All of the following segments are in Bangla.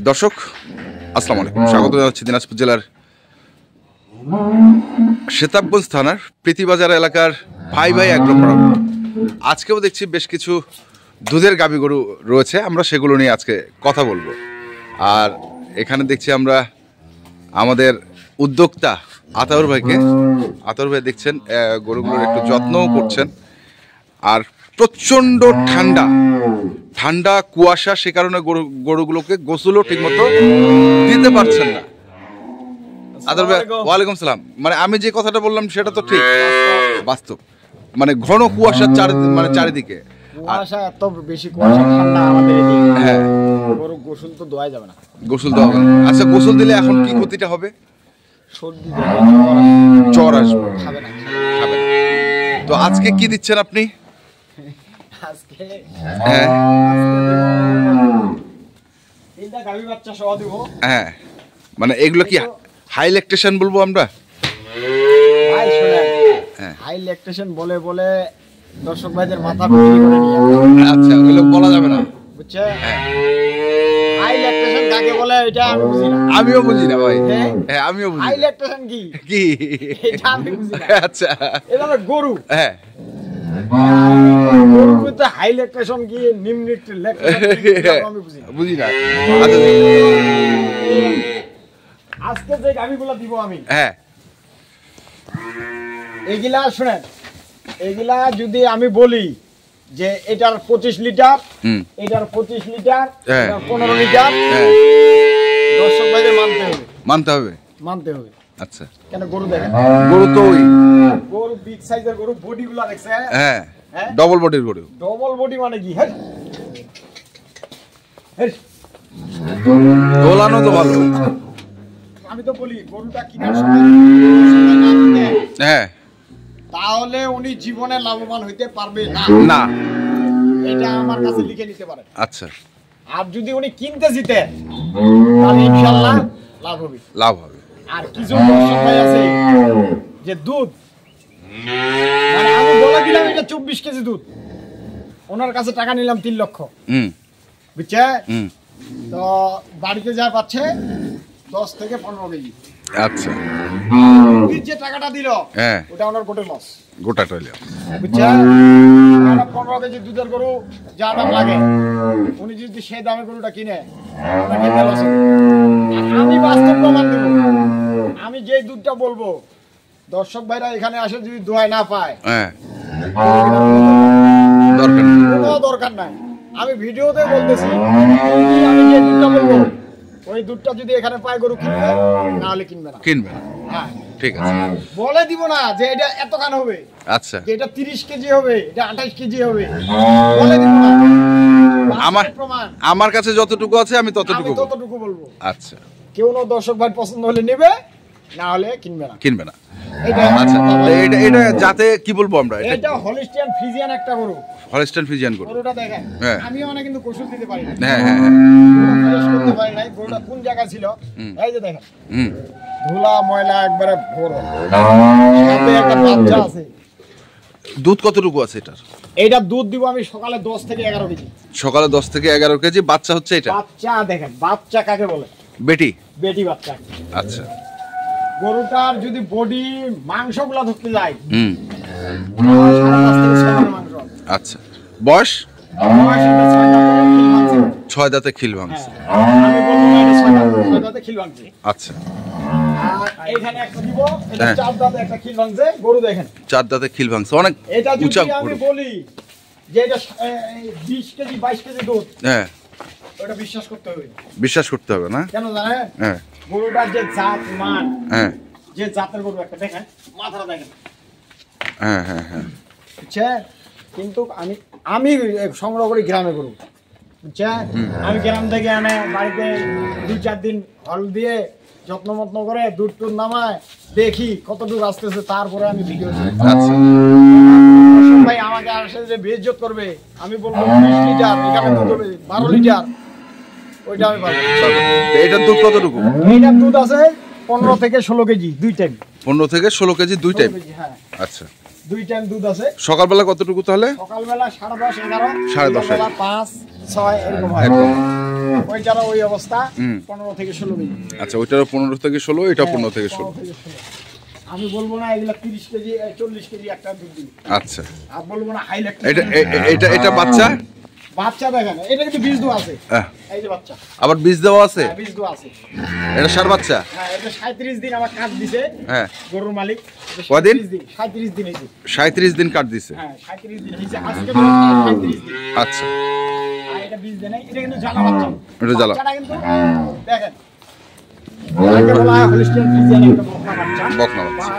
দর্শক আসসালামু আলাইকুম, স্বাগত জানাচ্ছি দিনাজপুর জেলার সেতাবগঞ্জ থানার প্রীতিবাজার এলাকার ভাই ভাই এগ্রো প্রোডাক্ট। আজকেও দেখছি বেশ কিছু দুধের গাভী গরু রয়েছে, আমরা সেগুলো নিয়ে আজকে কথা বলবো। আর এখানে দেখছি আমরা আমাদের উদ্যোক্তা আতাউর ভাইকে। আতাউর ভাই দেখছেন গরুগুলোর একটু যত্নও করছেন। আর প্রচণ্ড ঠান্ডা কুয়াশা, সে কারণে গরুগুলোকে গোসলও ঠিকমতো দিতে পারছেন না। আতাউর ভাই ওয়ালাইকুম সালাম। মানে আমি যে কথাটা বললাম সেটা তো ঠিক বাস্তব, মানে ঘন কুয়াশার চারিদিকে কুয়াশা, এত বেশি কুয়াশা, ঠান্ডা আমাদের এদিকে। হ্যাঁ, গরু গোসল তো দেওয়া যাবে না। গোসল দেওয়া হবে। আচ্ছা, গোসল দিলে এখন কি ক্ষতিটা হবে? সর্দি, জ্বর আসবে, খাবে না। তো আজকে কি দিচ্ছেন আপনি? আজকে হ্যাঁ তিনটা গাভী বাচ্চা সহ দিব। হ্যাঁ, মানে এগুলো কি হাই ল্যাকটেশন বলবো আমরা? ভাই শুনেন, হ্যাঁ, হাই ল্যাকটেশন বলে বলে দর্শক ভাইদের মাথা বিক্রি করে নিয়ে আচ্ছা, ওগুলো বলা যাবে না, বুঝছে? হাই ল্যাকটেশন কাকে বলে এটা আমি বুঝি না। আমিও বুঝি না ভাই। হ্যাঁ, আমিও বুঝি হাই না। ল্যাকটেশন কি কি এটা আমি বুঝি না। আচ্ছা, এটা হলো গরু। হ্যাঁ, গরুর মধ্যে হাই ল্যাকটেশন কি, নিম্ন ল্যাকটেশন আমি বুঝি না। বুঝি না। আচ্ছা, আজকে যে গাভীগুলো দিব আমি, হ্যাঁ, এগুলা শুনেন, এগুলা যদি আমি বলি যে এটার 25 লিটার, এটার 25 লিটার, হ্যাঁ, এটার 15 লিটার, হ্যাঁ, দর্শক ভাইদের মানতে হবে। আচ্ছা, কেন গরু দেখেন, গরু তো ওই গরু বিগ সাইজের গরু, বডি গুলা দেখছে? হ্যাঁ, হ্যাঁ, ডবল বডির গরু। ডবল বডি মানে কি? হ্যাঁ, দোলানো তো ভালো। আমি তো বলি গরুটা কিনার সময় না কিনে, হ্যাঁ, তাহলে উনি জীবনে লাভবান হইতে পারবে না। এটা আমার কাছে লিখে নিতে পারেন। আচ্ছা, আর যদি উনি কিনতে জিতেন তাহলে ইনশাআল্লাহ লাভ হবে। আর কিছু দর্শক ভাই আছে যে দুধ, মানে আমি বলে দিলাম এটা 24 কেজি দুধ, ওনার কাছে টাকা নিলাম 3 লক্ষ, বুঝছে? তো বাড়িতে যা পাচ্ছে 10 থেকে 15 কেজি। আচ্ছা, যে টাকাটা দিল হ্যাঁ, ওটা ওনার গোটে লস, গোটাটা হইলো। বুঝছে? 15 কেজি দুধের গরু যা দাম লাগে, উনি যদি সেই দামে গরুটা কিনে, ওনার কিনতে লস হবে। আমি বাস্তব প্রমাণ দেব। আমি যেই দুধটা বলবো, দর্শক ভাইরা এখানে আসে যদি দোয়াই না পায়, হ্যাঁ, দরকার নাই। আমি ভিডিওতে বলতেছি, আমি যে দুধটা বলবো ওই দুধটা যদি এখানে পায় গরু কিনবে, না হলে কিনবে না। হ্যাঁ, ঠিক আছে, বলে দিব না যে এটা এত খান হবে, আচ্ছা, যে এটা 30 কেজি হবে, এটা 28 কেজি হবে, বলে দিব না। আমার কাছে যতটুকু আছে আমি ততটুকু বলবো। আচ্ছা, কেউ না, দর্শক ভাই পছন্দ হলে নেবে, না হলে কিনবে না। আচ্ছা, এটা যাতে কি বলবো আমরা, এটা হলিস্টিয়ান ফ্রিজিয়ান একটা গরু। হলিস্টিয়ান ফ্রিজিয়ান গরু। গরুটা দেখেন, আমি অনেক কিন্তু গোসল দিতে পারি না। হ্যাঁ, হ্যাঁ, ফ্রেশ করতে পারি নাই। গরুটা কোন জায়গা ছিল এই যে দেখেন, ধুলা ময়লা একবারে ভরা, সাথে একটা বাচ্চা আছে। দুধ কতটুকু আছে এটার? এইটা দুধ দিব আমি সকালে 10 থেকে 11 কেজি। সকালে 10 থেকে 11 কেজি। বাচ্চা হচ্ছে এটা? বাচ্চা দেখেন, বাচ্চা কাকে বলে? বেটি বাচ্চা। আচ্ছা, গরুটার যদি বডি মাংসগুলা ধরতে যায়, 5 থেকে 6 মাংস। আচ্ছা, বয়স 6 দাঁতে খিল ভাঙছে। আমি বলবো না এটা 6 দাঁতে খিল ভাঙছে। আচ্ছা, আর এইখানে একটা দিব, এটা 4 দাঁতে একটা খিল ভাঙছে। গরু দেখেন 4 দাঁতে খিল ভাঙছে, অনেক এটা উঁচা। যদি আমি বলি যে এটা 20 কেজি 22 কেজি দুধ, হ্যাঁ, ওটা বিশ্বাস করতে হবে না? কেন জানেন? হ্যাঁ, গরুটার যে জাত মান, হ্যাঁ, যে জাতের গরু একটা দেখেন, মাথাটা দেখেন। হ্যাঁ, হ্যাঁ, হ্যাঁ, বুঝছে? কিন্তু আমি সংগ্রহ করি গ্রামে গরু, বুঝছে? আমি গ্রাম থেকে আনে বাড়িতে 2-4 দিন হল দিয়ে যত্ন মত্ন করে দুধ টুধ নামায় দেখি কতটুকু আসতেছে, তারপরে আমি ভিডিও ভাই আমাকে আসে যে বেইজ্জত করবে, আমি বলবো 20 লিটার, এখানে দুধ হবে 12 লিটার, ওইটা আমি পাবো। এটার দুধ কতটুকু? এইটার দুধ আছে 15 থেকে 16 কেজি, 2 টাইম। 15 থেকে 16 কেজি 2 টাইম? হ্যাঁ, আচ্ছা, 2 টাইম দুধ আছে। সকালবেলা কতটুকু তাহলে? সকালবেলা 10:30 11, 10:30 5 6 এরকম হয়। এরকম। ওইটারও ওই অবস্থা 15 থেকে 16 কেজি। আচ্ছা, ওইটারও 15 থেকে 16, এটা 15 থেকে 16। 15 থেকে 16। আমি বলবো না এগুলা 30 কেজি 40 কেজি একটা দুধ দিবে। আচ্ছা, আর বলবো না হাইলাইট। এটা বাচ্চা বাচ্চা দেখেন, এটা কিন্তু বীজ দেওয়া আছে। এই যে বাচ্চা। আবার বীজ দেওয়া আছে? হ্যাঁ, বীজ দেওয়া আছে। এটা ষাঁড় বাচ্চা? হ্যাঁ, এটা 37 দিন আমার কাট দিছে। হ্যাঁ, গরুর মালিক। কদিন? 37 দিন হইছে। 37 দিন কাট দিছে। হ্যাঁ, 37 দিন হইছে। আজকে 37 দিন। আচ্ছা, আর এটা বীজ দেয় নাই, এটা কিন্তু জ্বালা বাচ্চা। এটা জ্বালা। বাচ্চাটা কিন্তু দেখেন। এটাকে বলা হয় হলিস্টিয়ান ফ্রিজিয়ান, একটা বকনা বাচ্চা। বকনা বাচ্চা।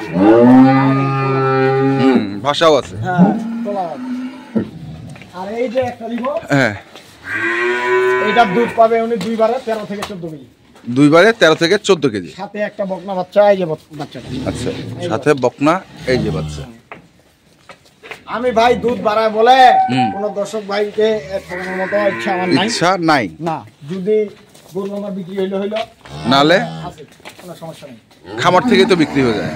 ভাষাও আছে। হ্যাঁ, তোলা হবে। আর এই যে একটা দিব, হ্যাঁ, এইটা দুধ পাবে উনি দুইবারে 13 থেকে 14 কেজি। দুইবারে 13 থেকে 14 কেজি। সাথে একটা বকনা বাচ্চা, এই যে বাচ্চাটা। আচ্ছা, সাথে বকনা, এই যে বাচ্চা। আমি ভাই দুধ বাড়ায় বলে কোন দর্শক ভাইকে ঠকানোর মতো ইচ্ছা আমার নাই। ইচ্ছা নাই না, যদি গরু আমার বিক্রি হইলো নালে আছে, কোনো সমস্যা নেই। খামার থেকে তো বিক্রি হয়ে যায়।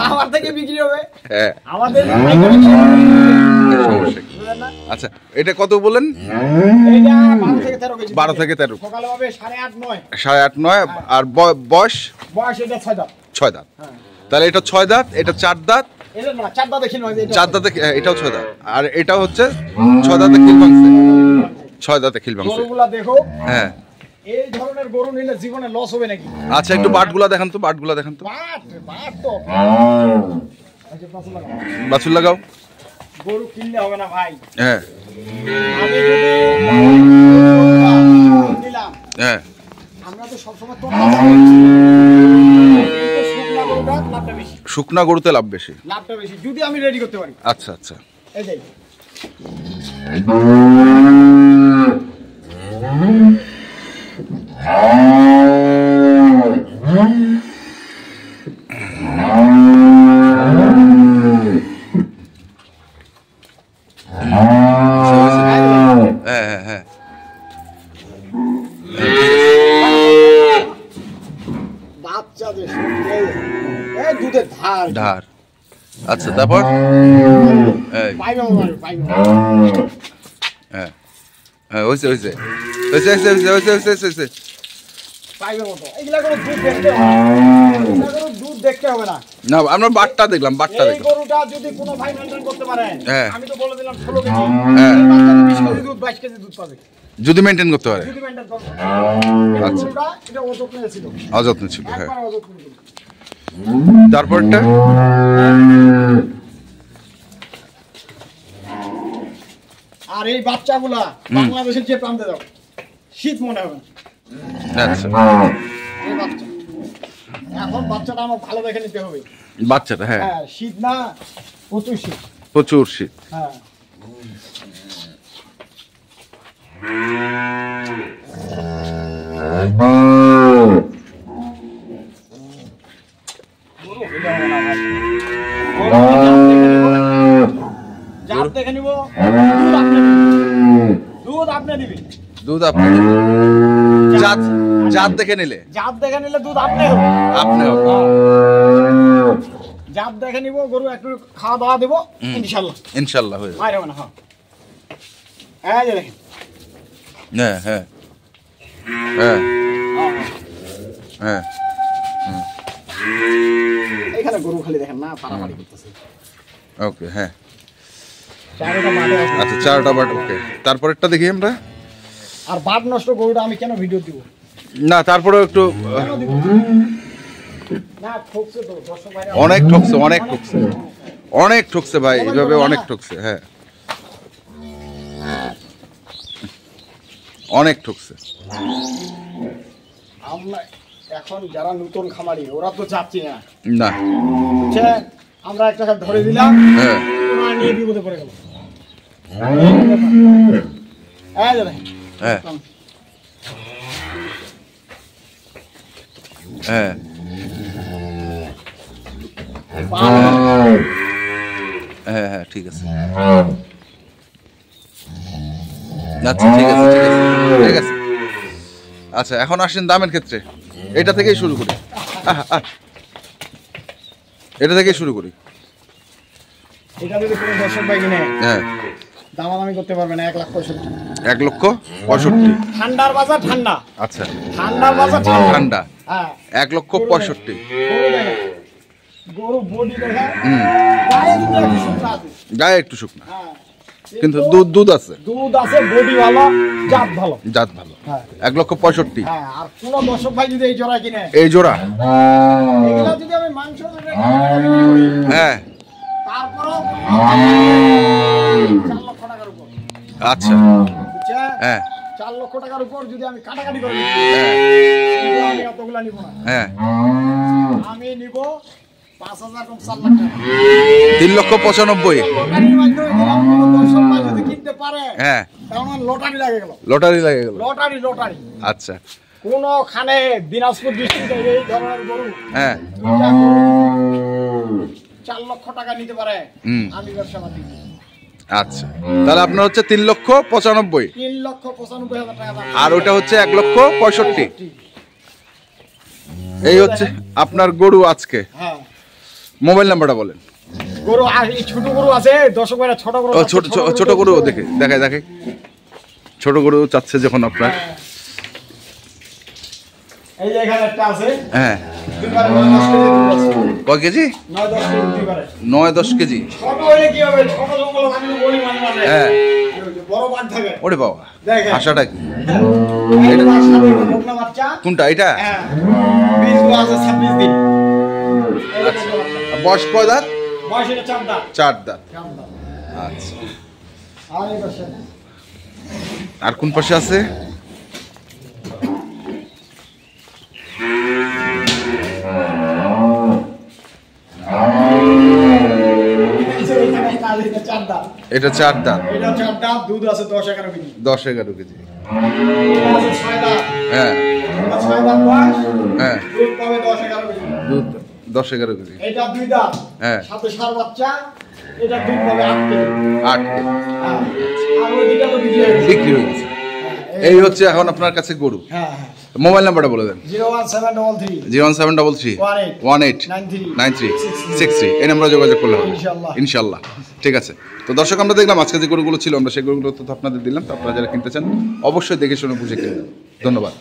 আমার থেকে বিক্রি হবে। হ্যাঁ, আমাদের সমস্যা কি? আচ্ছা, এটা কত বলেন? এইটা 12 থেকে 13 কেজি। 12 থেকে 13। সকালে হবে 8:30 9। 8.5 9। আর বয়স? বয়স এটা 6 দাঁত। 6 দাঁত। হ্যাঁ, তাহলে এটা 6 দাঁত, এটা 4 দাঁত। এটা না 4 দাঁত দেখি না, এটা 4 দাঁতে, এটাও 6 দাঁত। আর এটা হচ্ছে 6 দাঁতে খিল ভাঙছে। 6 দাঁতে খিল ভাঙছে। গরুগুলা দেখো, হ্যাঁ। এই ধরনের গরু নিলে জীবনে লস হবে নাকি? আচ্ছা, একটু বাটগুলা দেখান তো, বাটগুলা দেখান তো। বাট তো এই যে পাঁচ লাগাও। বাছুর লাগাও। গরু কিনলে হবে না ভাই। হ্যাঁ, আমি যদি নিলাম, হ্যাঁ, আমরা তো সবসময় তো শুকনা গরুটা লাভটা বেশি। শুকনা গরুতে লাভ বেশি। লাভটা বেশি যদি আমি রেডি করতে পারি। আচ্ছা, আচ্ছা। এই যে হ্যাঁ, হ্যাঁ, হ্যাঁ। বাচ্চা যে এই দুধের ধার ধার। আচ্ছা, তারপর? এই, পাইবে পাইবে। হ্যাঁ, হ্যাঁ, হয়েছে, হয়েছে, হয়েছে, হয়েছে, হয়েছে, হয়েছে, হয়েছে, হয়েছে। পাইবে মতো। এগুলা করে দুধ দেখতে হবে। এগুলা করে দুধ দেখতে হবে না। না, আমরা বাটটা দেখলাম, বাটটা এই দেখলাম। গরুটা যদি কোনো ভাই মেইনটেইন করতে পারে, হ্যাঁ। আমি তো বলে দিলাম 16 কেজি। হ্যাঁ। এই বাচ্চাটা 20 কেজি দুধ 22 কেজি দুধ পাবে। যদি মেনটেন করতে পারে। যদি মেইনটেইন করতে আচ্ছা। গরুটা এটা অযত্নে ছিল। অযত্ন ছিল। হ্যাঁ, একবার অযত্ন ছিল। তারপরটা? আর এই বাচ্চাগুলা বাংলাদেশের যে প্রান্তে যাও শীত মনে হবে না। আচ্ছা, এই বাচ্চা এখন বাচ্চাটা আমার ভালো দেখে নিতে হবে। বাচ্চাটা? হ্যাঁ, হ্যাঁ, শীত না, প্রচুর শীত। প্রচুর শীত। হ্যাঁ, গরু হইলে হবে না ভাই। জাত দেখে নিব, দুধ আপনি দিবেন। দুধ আপনি জাত, জাত দেখে নিলে? জাত দেখে নিলে দুধ আপনি হবে। আপনি হবে। জাত দেখে নিব, গরু একটু খাওয়া দাওয়া দেবো, ইনশাল্লাহ ইনশাল্লাহ হয়ে যাবে। মায়ের হবে না। হ্যাঁ, এই যে দেখেন। হ্যাঁ, হ্যাঁ, হ্যাঁ, হ্যাঁ। এখানে গরু খালি দেখেন না, পাড়াপাড়ি করতেছে। ওকে, হ্যাঁ। চারটা বাটে আছে। আচ্ছা, 4টা বাট। ওকে, তারপরেরটা দেখি আমরা। আর বাট নষ্ট গরুটা আমি কেন ভিডিও দিব? না, তারপরেও একটু কেন দিব? না, ঠকছে তো দর্শক ভাইরা। অনেক ঠকছে, অনেক ঠকছে, অনেক ঠকছে ভাই, এইভাবে অনেক ঠকছে। হ্যাঁ, অনেক ঠকছে। আমরা এখন যারা নতুন খামারি ওরা তো যাচ্ছি না। না। হচ্ছে আমরা একটা ধরে দিলাম, হ্যাঁ, ওরা নিয়ে বিপদে পড়ে গেল। এই যে দেখেন। হ্যাঁ, হ্যাঁ, হ্যাঁ, হ্যাঁ, ঠিক আছে। আচ্ছা, ঠিক আছে, ঠিক আছে, ঠিক আছে। আচ্ছা, এখন আসেন দামের ক্ষেত্রে। এটা থেকেই শুরু করি। এটা থেকেই শুরু করি। এটা যদি কোনো দর্শক ভাই কিনে হ্যাঁ, দামাদামি করতে পারবে না, 1,65,000। 1,65,000 ঠান্ডার বাজার ঠান্ডা। আচ্ছা, ঠান্ডার বাজার ঠান্ডা। হ্যাঁ, 1,65,000। গরু বডি দেখা, গায়ে একটু শুকনা আছে, গায়ে একটু শুকনা, হ্যাঁ, কিন্তু দুধ আছে, বডি ভালো, জাত ভালো। হ্যাঁ, 1,65,000। হ্যাঁ, আর কোন দর্শক ভাই যদি এই জোড়া কিনে, এই জোড়া এগুলা যদি আমি মাংস বিক্রি করি, হ্যাঁ, তারপরও 4 লক্ষ টাকার উপর। আচ্ছা, বুঝছেন? হ্যাঁ, 4 লক্ষ টাকার উপর যদি আমি কাটাকাটি করি, হ্যাঁ, আমি অতগুলা নিব না। হ্যাঁ, আমি নিব 5,000 কম 4 লাখ টাকা। 3,95,000। লটারির মাধ্যমে দিলাম, কোনো দর্শক ভাই যদি কিনতে পারে, হ্যাঁ, তাহলে লটারি লাগে গেল। লটারি লাগে গেল। লটারি। আচ্ছা, কোনখানে দিনাজপুর ডিস্ট্রিক্টে এই ধরনের গরু, হ্যাঁ, 4 লক্ষ টাকা নিতে পারে, আমি ব্যবসা বাদ দিই। আচ্ছা, তাহলে আপনার হচ্ছে 3,95,000, 3,95,000 টাকা দাম। আর ওটা হচ্ছে 1,65,000। এই হচ্ছে আপনার গরু আজকে। হ্যাঁ, মোবাইল নাম্বারটা বলেন। গরু আর এই ছোট গরু আছে, দর্শক ভাইরা ছোট গরু, ছোট গরু দেখায় ছোট গরু চাচ্ছে যখন আপনার। এই যে এখানে একটা আছে, হ্যাঁ, দুইবারে 9-10 কেজি দুধ আছে। কয় কেজি? 9-10 কেজি দুইবারে। 9-10 কেজি। ছোট হইলে কি হবে, ছোট জঙ্গল আমি বলি মানে হ্যাঁ, বড় বাদ থাকে। ওরে বাবা, দেখেন। আশাটা কি? এটা সাথে বকনা বাচ্চা। কোনটা এটা? হ্যাঁ, 20 গুলো আছে, 26 দিন। এটা বকনা বাচ্চা। বয়স কয় দাঁত? বয়স এটা 4 দাঁত। 4 দাঁত। 4 দাঁত। আচ্ছা, আর এই পাশে আর কোন পাশে আছে? এখানে একটা আছে, এটা 4 দাঁত। এটা 4 দাঁত। এটা 4 দাঁত, দুধ আছে 10-11 কেজি। 10-11 কেজি। এটা আছে 6 দাঁত। হ্যাঁ, এটা 6 দাঁত বয়স, হ্যাঁ, দুধ পাবে 10-11 কেজি। দুধ 10-11 কেজি। এটা 2 দাঁত, হ্যাঁ, সাথে ষাঁড় বাচ্চা, এটা দুধ পাবে 8 কেজি। 8 কেজি। হ্যাঁ, আর ওই দুইটা তো বিক্রি হয়ে গেছে। বিক্রি হয়ে গেছে। হ্যাঁ, এই হচ্ছে এখন আপনার কাছে গরু। হ্যাঁ, মোবাইল নাম্বারটা বলে দেন। 01733 01733 18 93 63। এই নাম্বারে যোগাযোগ করলে হবে ইনশাল্লাহ। ঠিক আছে, তো দর্শক আমরা দেখলাম আজকে যে গরুগুলো ছিল, আমরা সেই গরুগুলো তো আপনাদের দিলাম। তো আপনারা যারা কিনতে চান অবশ্যই দেখে শুনে বুঝে কিনবেন। ধন্যবাদ।